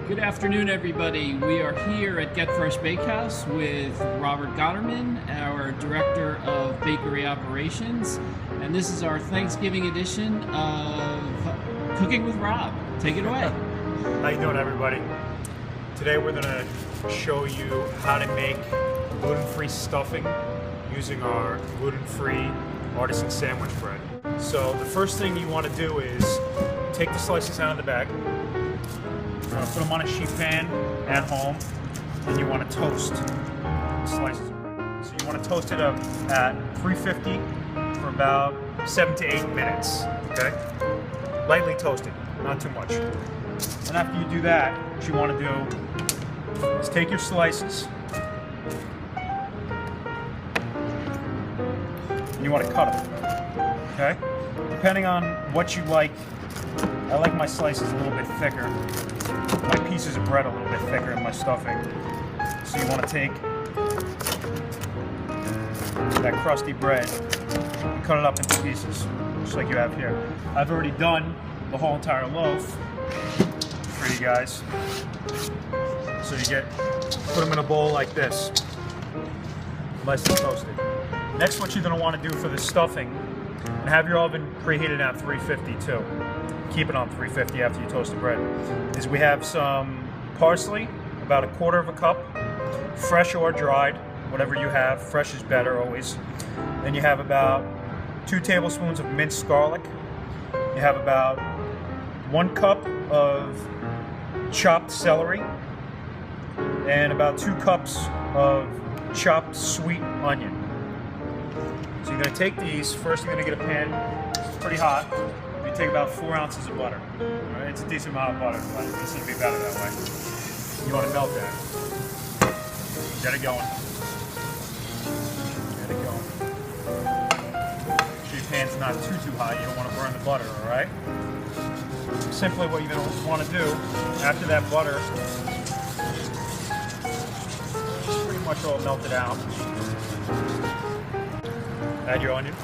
Good afternoon, everybody. We are here at Get Fresh Bakehouse with Robert Gotterman, our Director of Bakery Operations, and this is our Thanksgiving edition of Cooking with Rob. Take it away. How you doing, everybody? Today we're going to show you how to make gluten-free stuffing using our gluten-free artisan sandwich bread. So the first thing you want to do is take the slices out of the bag. Put them on a sheet pan at home, and you want to toast the slices of bread. So you want to toast it up at 350 for about 7 to 8 minutes, okay? Lightly toasted, not too much. And after you do that, what you want to do is take your slices, and you want to cut them, okay? Depending on what you like, I like my slices a little bit thicker. My pieces of bread a little bit thicker in my stuffing. So you want to take that crusty bread and cut it up into pieces, just like you have here. I've already done the whole entire loaf for you guys. So you put them in a bowl like this, nice and toasted. Next, what you're going to want to do for the stuffing, and have your oven preheated at 350 too. Keep it on 350 after you toast the bread, is we have some parsley, about 1/4 cup, fresh or dried, whatever you have. Fresh is better always. Then you have about 2 tablespoons of minced garlic. You have about 1 cup of chopped celery, and about 2 cups of chopped sweet onion. So you're going to take these, first you're going to get a pan, it's pretty hot. You take about 4 ounces of butter. All right, it's a decent amount of butter, but this will be better that way. You want to melt that. Get it going. Get it going. Make sure your pan's not too hot. You don't want to burn the butter, all right? Simply what you're going to want to do, after that butter is pretty much all melted out, add your onion.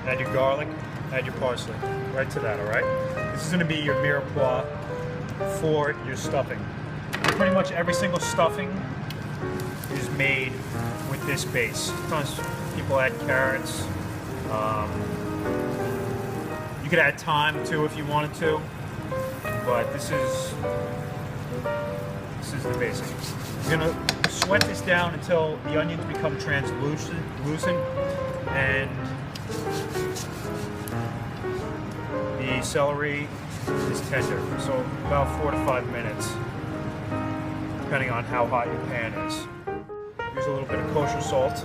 Add your garlic, add your parsley, right to that, all right? This is gonna be your mirepoix for your stuffing. Pretty much every single stuffing is made with this base. Sometimes people add carrots. You could add thyme too if you wanted to, but this is the basic. You're gonna sweat this down until the onions become translucent, and the celery is tender, so about 4 to 5 minutes, depending on how hot your pan is. Use a little bit of kosher salt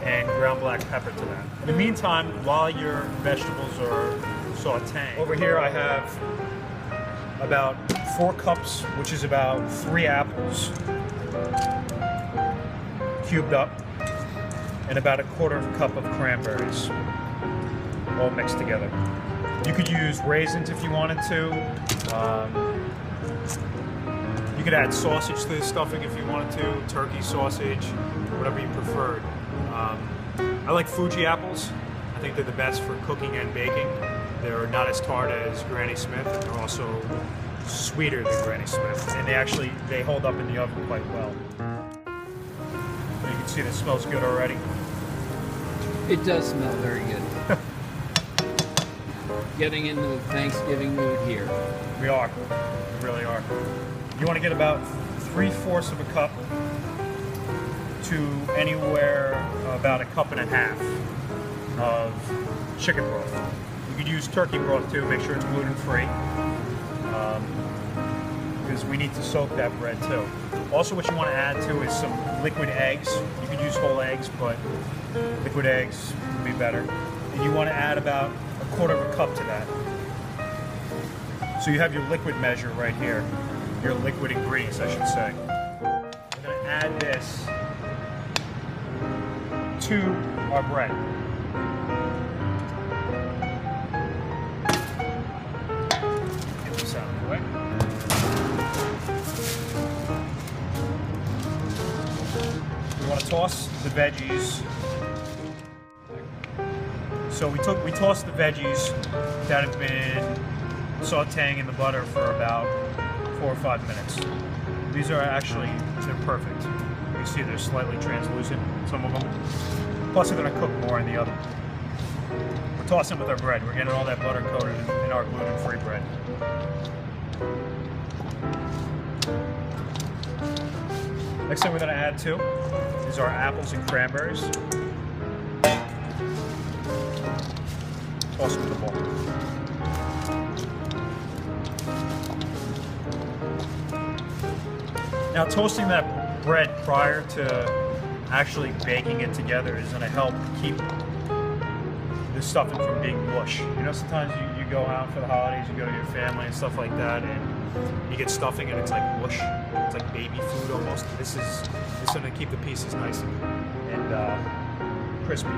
and ground black pepper to that. In the meantime, while your vegetables are sauteing, over here I have about 4 cups, which is about 3 apples, cubed up, and about 1/4 cup of cranberries, all mixed together. You could use raisins if you wanted to. You could add sausage to the stuffing if you wanted to, turkey, sausage, whatever you preferred. I like Fuji apples. I think they're the best for cooking and baking. They're not as tart as Granny Smith, and they're also sweeter than Granny Smith, and they hold up in the oven quite well. You can see that it smells good already. It does smell very good. Getting into the Thanksgiving mood here. We are. We really are. You want to get about 3/4 of a cup to anywhere about 1.5 cups of chicken broth. You could use turkey broth too. Make sure it's gluten-free, because we need to soak that bread too. Also, what you want to add to is some liquid eggs. You could use whole eggs, but liquid eggs would be better. And you want to add about 1/4 cup to that. So you have your liquid measure right here, your liquid ingredients, I should say. We're going to add this to our bread. Get this out of the way. We want to toss the veggies. So So we tossed the veggies that have been sauteing in the butter for about 4 or 5 minutes. These are actually, they're perfect. You can see they're slightly translucent, some of them. Plus they're gonna cook more in the oven. We're tossing with our bread. We're getting all that butter coated in our gluten-free bread. Next thing we're gonna add to is our apples and cranberries. Toss them in the bowl. Now toasting that bread prior to actually baking it together is going to help keep the stuffing from being mush. You know, sometimes you go out for the holidays, you go to your family and stuff like that, and you get stuffing and it's like mush. It's like baby food almost. This is going to keep the pieces nice and crispy.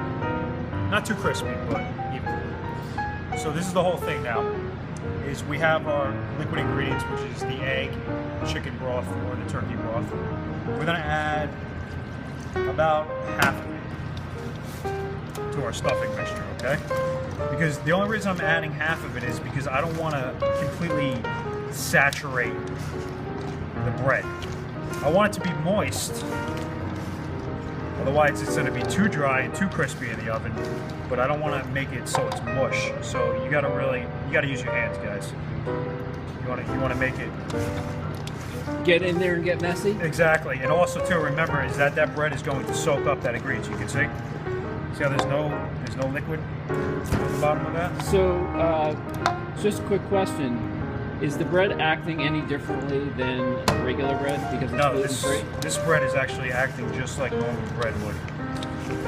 Not too crispy, but even. So this is the whole thing now. Is we have our liquid ingredients, which is the egg, chicken broth, or the turkey broth. We're gonna add about half of it to our stuffing mixture, okay? Because the only reason I'm adding half of it is because I don't want to completely saturate the bread. I want it to be moist. Otherwise, it's going to be too dry and too crispy in the oven. But I don't want to make it so it's mush. So you got to use your hands, guys. You want to make it. Get in there and get messy. Exactly, and also too, remember is that bread is going to soak up that ingredients. You can see how there's no liquid at the bottom of that. So, just a quick question. Is the bread acting any differently than regular bread because it's gluten-free? This bread is actually acting just like normal bread would.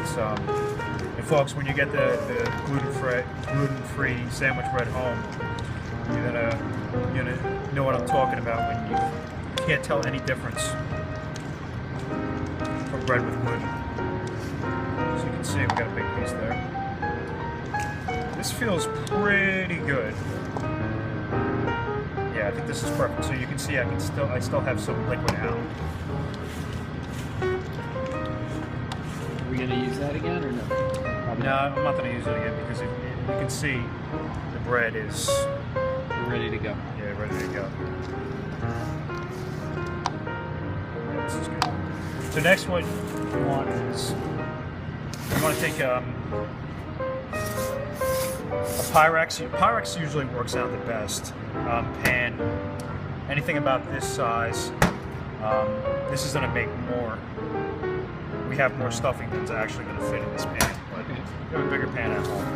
It's and folks, when you get the gluten-free sandwich bread home, you're gonna know what I'm talking about when you can't tell any difference from bread with gluten. So you can see we got a big piece there. This feels pretty good. Yeah, I think this is perfect. So you can see I still have some liquid out. Are we gonna use that again or no? Probably no, I'm not gonna use it again because you can see the bread is ready to go. Yeah, ready to go. Yeah, this is good. So next what you want is you want to take a Pyrex. Pyrex usually works out the best. Pan, anything about this size. This is going to make more. We have more stuffing that's actually going to fit in this pan. But you have a bigger pan at home.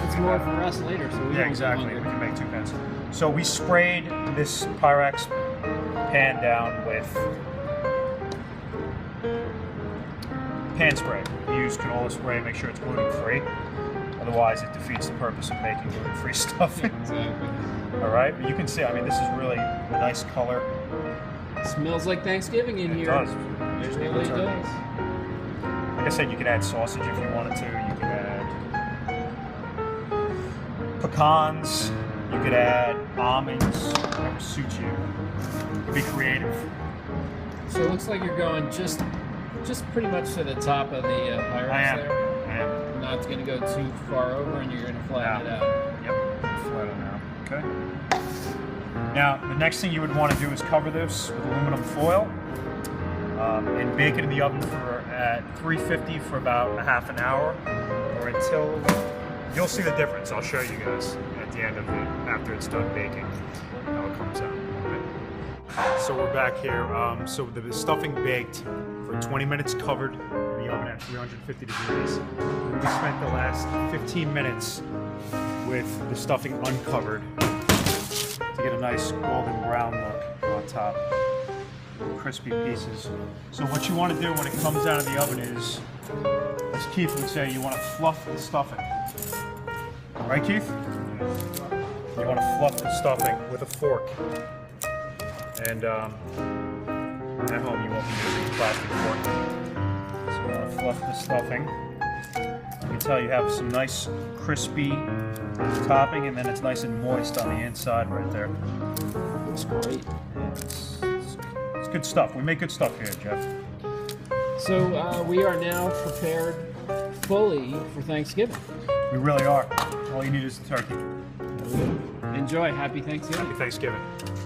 It's more for us later, so we exactly. We can make 2 pans. So we sprayed this Pyrex pan down with pan spray. We use canola spray. Make sure it's gluten-free. Otherwise, it defeats the purpose of making gluten-free stuffing. Exactly. All right, but you can see. I mean, this is really a nice color. It smells like Thanksgiving in here. It does. It really does. Like I said, you can add sausage if you wanted to. You can add pecans. You could add almonds. Whatever suits you. Be creative. So it looks like you're going just pretty much to the top of the Pyrex there. I am. Not going to go too far over, and you're going to flatten it out. Yep, flatten it out. Okay. Now, the next thing you would want to do is cover this with aluminum foil and bake it in the oven at 350 for about a half an hour, or until you'll see the difference. I'll show you guys at the end of it after it's done baking how it comes out. Okay. So we're back here. So the stuffing baked for 20 minutes covered in the oven at 350 degrees. We spent the last 15 minutes with the stuffing uncovered to get a nice golden brown look on top. Crispy pieces. So what you want to do when it comes out of the oven is, as Keith would say, you want to fluff the stuffing. Right, Keith? You want to fluff the stuffing with a fork. And at home you won't be using a plastic fork. So you want to fluff the stuffing. You can tell you have some nice crispy topping, and then it's nice and moist on the inside right there. It's great. It's good stuff. We make good stuff here, Jeff. So we are now prepared fully for Thanksgiving. We really are. All you need is the turkey. Enjoy. Happy Thanksgiving. Happy Thanksgiving.